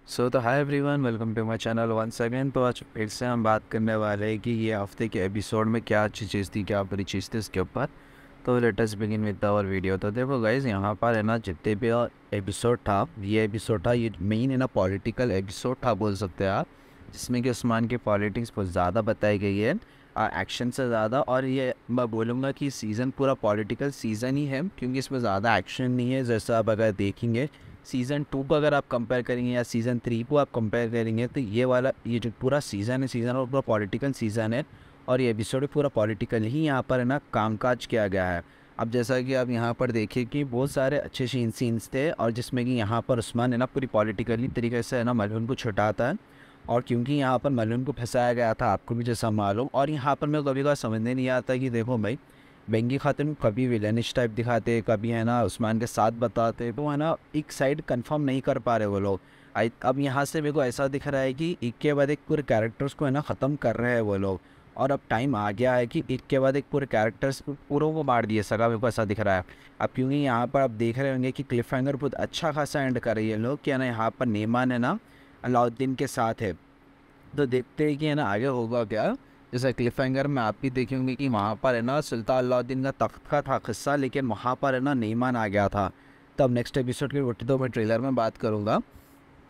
तो hi everyone, welcome to my channel once again. तो आज फिर से हम बात करने वाले हैं कि ये हफ्ते के एपिसोड में क्या अच्छी चीज़ थी, क्या बुरी चीज़ थी इसके ऊपर। तो let us begin with our video. तो देखो गाइज, यहाँ पर है ना जितने भी एपिसोड था, ये एपिसोड था, ये मेन है ना पॉलिटिकल एपिसोड था बोल सकते हैं आप, जिसमें कि उस्मान की पॉलिटिक्स बहुत ज़्यादा बताई गई है एक्शन से ज़्यादा। और ये मैं बोलूँगा कि सीज़न पूरा पॉलिटिकल सीज़न ही है, क्योंकि इसमें ज़्यादा एक्शन नहीं है। जैसा आप अगर देखेंगे सीज़न 2 को अगर आप कंपेयर करेंगे या सीज़न 3 को आप कंपेयर करेंगे, तो ये जो पूरा सीज़न है, सीज़न और पूरा पॉलिटिकल सीज़न है। और ये एपिसोड पूरा पॉलिटिकल ही यहाँ पर है ना कामकाज किया गया है। अब जैसा कि आप यहाँ पर देखिए कि बहुत सारे अच्छे सीन्स थे, और जिसमें कि यहाँ पर उस्मान है ना पूरी पॉलिटिकली तरीके से है ना मलून को छुटाता है। और क्योंकि यहाँ पर मलून को फंसाया गया था, आपको भी जैसा मालूम। और यहाँ पर मैं कभी कभी समझने नहीं आता कि देखो भाई, बेंगी खातून कभी विलेनिश टाइप दिखाते, कभी है ना उस्मान के साथ बताते, तो है ना एक साइड कंफर्म नहीं कर पा रहे वो लोग। अब यहाँ से मेरे को ऐसा दिख रहा है कि एक के बाद एक पूरे कैरेक्टर्स को है ना ख़त्म कर रहे हैं वो लोग। और अब टाइम आ गया है कि एक के बाद एक पूरे कैरेक्टर्स पूरों को मार दिए सका, मेरे को ऐसा दिख रहा है। अब क्योंकि यहाँ पर आप देख रहे होंगे कि क्लिफ हैंगर बहुत अच्छा खासा एंड कर रही है लोग, कि है ना यहाँ पर नेमान है ना अलाउद्दीन के साथ है। तो देखते हैं कि है ना आगे होगा क्या। जैसे क्लिफ हैंगर में आप भी देखेंगे कि वहाँ पर है ना सुल्तान अलाउद्दीन का तख्त का था किस्सा, लेकिन वहाँ पर है ना नेमान आ गया था। तब नेक्स्ट एपिसोड की तो मैं ट्रेलर में बात करूँगा।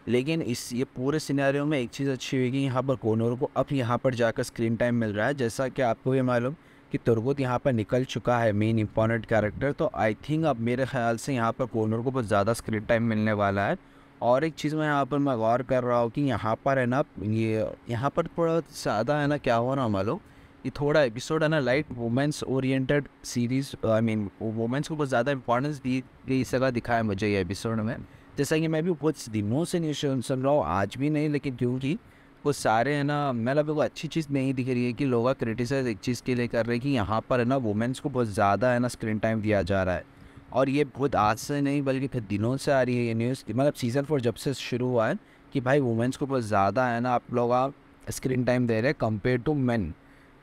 लेकिन इस ये पूरे सिनेरियो में एक चीज़ अच्छी हुई कि यहाँ पर कोनोर को अब यहाँ पर जाकर स्क्रीन टाइम मिल रहा है। जैसा कि आपको ये मालूम कि तुर्गुत यहाँ पर निकल चुका है मेन इंपॉर्टेंट कैरेक्टर, तो आई थिंक अब मेरे ख्याल से यहाँ पर कोनोर को बहुत ज़्यादा स्क्रीन टाइम मिलने वाला है। और एक चीज़ मैं यहाँ पर मैं गौर कर रहा हूँ कि यहाँ पर है ना ये यहाँ पर थोड़ा ज़्यादा है ना क्या हो रहा मालूम, ये थोड़ा एपिसोड है ना light women's oriented series, I mean women's को बहुत ज़्यादा इंपॉर्टेंस दी गई इस जगह दिखाया मुझे ये एपिसोड में। जैसा कि मैं भी कुछ दिनों से नहीं सुन रहा हूँ, आज भी नहीं, लेकिन क्योंकि वो सारे है ना मतलब मेरे को अच्छी चीज़ नहीं दिख रही है कि लोग क्रिटिसाइज एक चीज़ के लिए कर रहे हैं कि यहाँ पर है ना वुमेंस को बहुत ज़्यादा है ना स्क्रीन टाइम दिया जा रहा है। और ये बहुत आज से नहीं बल्कि फिर दिनों से आ रही है ये न्यूज़, मतलब सीज़न 4 जब से शुरू हुआ है कि भाई वुमेंस को बहुत ज़्यादा है ना आप लोग स्क्रीन टाइम दे रहे हैं कंपेयर टू मेन।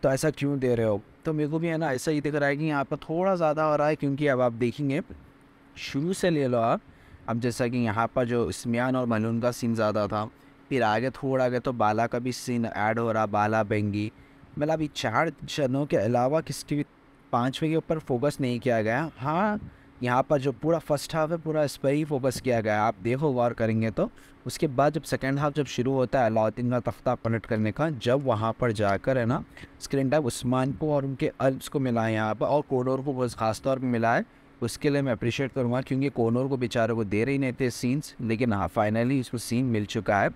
तो ऐसा क्यों दे रहे हो? तो मेरे को भी है ना ऐसा ही दिख रहा है कि यहाँ पर थोड़ा ज़्यादा हो रहा है, क्योंकि अब आप देखेंगे शुरू से ले लो आप। अब जैसा कि यहाँ पर जो इस्मियान और मलून का सीन ज़्यादा था, फिर आगे थोड़ा आगे तो बाला का भी सीन ऐड हो रहा, बाला बेंगी। मतलब ये 4 जनों के अलावा किसकी भी 5वें के ऊपर फोकस नहीं किया गया। हाँ, यहाँ पर जो पूरा फर्स्ट हाफ है पूरा इस पर ही फोकस किया गया, आप देखो गौर करेंगे तो। उसके बाद जब सेकेंड हाफ जब शुरू होता है अलाउद्दीन का तख्ता पलट करने का, जब वहाँ पर जाकर है ना स्क्रीन टाइम उस्मान को और उनके अल्प्स को मिला है यहाँ पर, और कोडोर को बहुत खास तौर पर मिला है। उसके लिए मैं अप्रिशिएट करूँगा, क्योंकि कोनोर को बेचारे को दे रही नहीं थे सीन्स, लेकिन हाँ फाइनली इसको सीन मिल चुका है,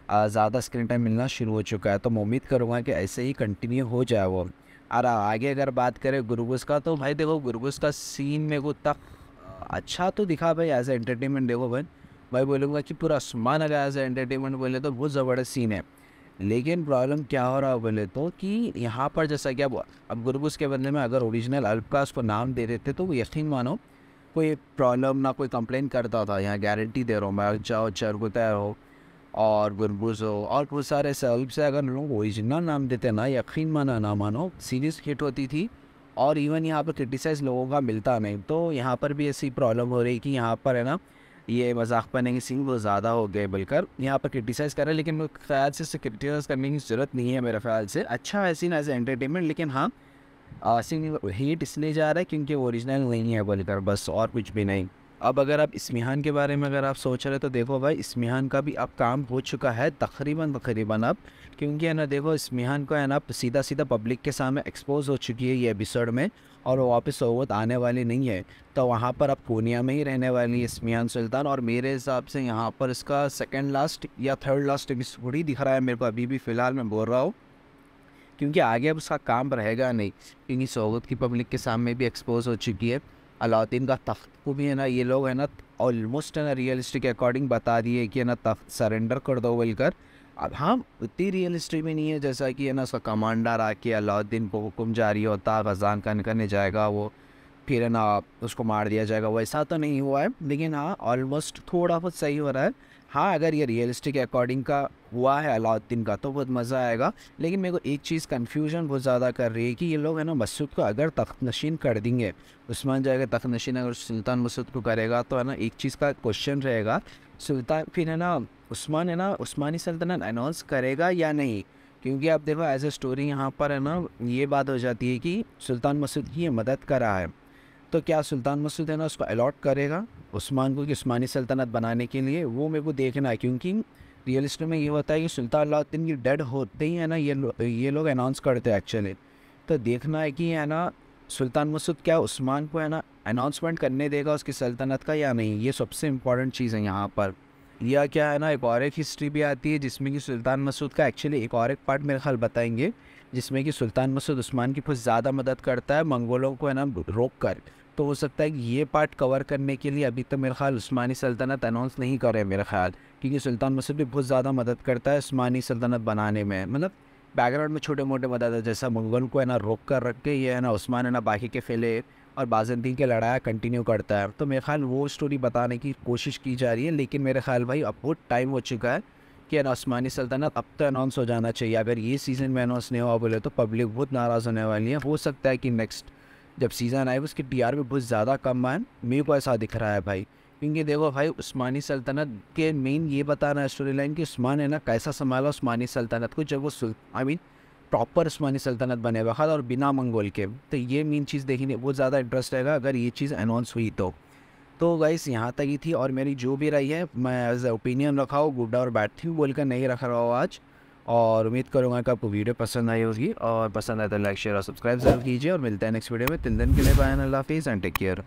ज़्यादा स्क्रीन टाइम मिलना शुरू हो चुका है। तो मैं उम्मीद करूँगा कि ऐसे ही कंटिन्यू हो जाए वो। और आगे अगर बात करें गुरबुस का, तो भाई देखो गुरबुस का सीन मेरे को तक अच्छा तो दिखा भाई एज ए एंटरटेनमेंट। देखो भाई बोलूँगा कि पूरा आसमान अगर एज ए एंटरटेनमेंट बोले तो बहुत ज़बरदस्त सीन है। लेकिन प्रॉब्लम क्या हो रहा है बोले तो कि यहाँ पर जैसा कि अब गुरबुस के बदले में अगर ओरिजिनल अल्प का उसको नाम दे देते तो यकीन मानो कोई प्रॉब्लम ना कोई कंप्लेन करता था। यहाँ गारंटी दे रहा हूँ मैं, चाहो चरगुतैर हो और गुरबुज हो और बहुत सारे सेल्फ से अगर लोग ओरिजिनल नाम देते ना, यकीन माना ना मानो सीरीज़ हिट होती थी। और इवन यहाँ पर क्रिटिसाइज लोगों का मिलता नहीं। तो यहाँ पर भी ऐसी प्रॉब्लम हो रही कि यहाँ पर है ना ये मजाक करने की सीन बहुत ज़्यादा हो गए, बल्कि यहाँ पर क्रिटिसाइज़ कर रहे हैं। लेकिन मेरे ख्याल से इसे क्रिटिसाइज़ करने की ज़रूरत नहीं है मेरे ख्याल से। अच्छा है सीन एज एंटरटेनमेंट, लेकिन हाँ सीन हिट इसलिए जा रहा है क्योंकि ओरिजिनल नहीं है बोलकर, बस और कुछ भी नहीं। अब अगर आप इस्मिहान के बारे में अगर आप सोच रहे तो देखो भाई, इस्मिहान का भी अब काम हो चुका है तकरीबन अब। क्योंकि है ना देखो इस्मिहान को है ना सीधा सीधा पब्लिक के सामने एक्सपोज हो चुकी है ये एपिसोड में, और वो वापस सोवत आने वाली नहीं है। तो वहाँ पर अब पूनिया में ही रहने वाली है इस्मिहान सुल्तान। और मेरे हिसाब से यहाँ पर इसका सेकेंड लास्ट या थर्ड लास्ट एपिसोड ही दिख रहा है मेरे को अभी भी फ़िलहाल मैं बोल रहा हूँ, क्योंकि आगे अब उसका काम रहेगा नहीं। क्योंकि सोगत की पब्लिक के सामने भी एक्सपोज हो चुकी है। अलाउद्दीन का तख्त को भी है ना ये लोग है ना ऑलमोस्ट है ना रियलिस्टिक अकॉर्डिंग बता दिए कि है ना तख्त सरेंडर कर दो बोलकर। अब हाँ उतनी रियलिस्टिक भी नहीं है, जैसा कि है ना उसका कमांडर आके अलाउद्दीन को हुक्म जारी होता गजान करने जाएगा वो, फिर है ना उसको मार दिया जाएगा, वैसा तो नहीं हुआ है। लेकिन हाँ ऑलमोस्ट थोड़ा बहुत सही हो रहा है। हाँ अगर ये रियलिस्टिक अकॉर्डिंग का हुआ है अलाउद्दीन का तो बहुत मज़ा आएगा। लेकिन मेरे को एक चीज़ कन्फ्यूजन बहुत ज़्यादा कर रही है कि ये लोग है ना मसूद को अगर तख्त नशीन कर देंगे, उस्मान जाएगा तख्त नशीन अगर सुल्तान मसूद को करेगा, तो है ना एक चीज़ का क्वेश्चन रहेगा सुल्तान फिर है ना उस्मान है ना उस्मानी सल्तनत अनाउंस करेगा या नहीं, क्योंकि आप देखो एज ए स्टोरी यहाँ पर है ना ये बात हो जाती है कि सुल्तान मसूद की ये मदद कर रहा है, तो क्या सुल्तान मसूद है ना उसको अलॉट करेगा उस्मान को कि उस्मानी सल्तनत बनाने के लिए, वो मेरे को देखना है। क्योंकि रियलिस्ट में ये होता है कि सुल्तान अलाउद्दीन की डेड होते ही है ना ये लोग अनाउंस करते हैं एक्चुअली। तो देखना है कि है ना सुल्तान मसूद क्या उस्मान को है ना अनाउंसमेंट करने देगा उसकी सल्तनत का या नहीं, ये सबसे इम्पॉर्टेंट चीज़ है यहाँ पर। या क्या है ना एक और एक हिस्ट्री भी आती है जिसमें कि सुल्तान मसूद का एक्चुअली एक और एक पार्ट मेरे ख्याल बताएंगे, जिसमें कि सुल्तान मसूद उस्मान की कुछ ज़्यादा मदद करता है मंगोलों को है ना रोक कर। तो हो सकता है कि ये पार्ट कवर करने के लिए अभी तक मेरे ख्याल उस्मानी सल्तनत अनाउंस नहीं करे मेरे ख्याल, क्योंकि सुल्तान मसूद भी बहुत ज़्यादा मदद करता है उस्मानी सल्तनत बनाने में। मतलब बैकग्राउंड में छोटे मोटे मदद है, जैसा मंगोल को है ना रोक कर रख के ये है ना उस्मान है ना बाकी के फेले और बाज़ंतीन के लड़ाई कंटिन्यू करता है। तो मेरे ख्याल वो स्टोरी बताने की कोशिश की जा रही है, लेकिन मेरे ख्याल भाई अब बहुत टाइम हो चुका है कि ना उस्मानी सल्तनत अब तो अनाउंस हो जाना चाहिए। अगर ये सीज़न में अनाउंस नहीं हुआ बोले तो पब्लिक बहुत नाराज़ होने वाली है। हो सकता है कि नेक्स्ट जब सीज़न आए उसके टीआरपी बहुत ज़्यादा कम आए, मेरे को ऐसा दिख रहा है भाई। क्योंकि देखो भाई उस्मानी सल्तनत के मेन ये बताना है स्टोरी लाइन कि उस्मान है ना कैसा संभाला उस्मानी सल्तनत को जब वो प्रॉपर उस्मानी सल्तनत बने वक्त और बिना मंगोल के। तो ये मेन चीज़ देखने बहुत ज़्यादा इंटरेस्ट रहेगा अगर ये चीज़ अनाउंस हुई तो गाइस यहाँ तक ही थी। और मेरी जो भी रही है मैं एज ए ओपिनियन रखा हो गुड और बैड थी बोलकर नहीं रख रहा हूँ आज। और उम्मीद करूँगा कि आपको वीडियो पसंद आई होगी, और पसंद आए तो लाइक शेयर और सब्सक्राइब ज़रूर कीजिए। और मिलते हैं नेक्स्ट वीडियो में। 3 दिन के लिए बाय, अल्लाह हाफिज़ एंड टेक केयर।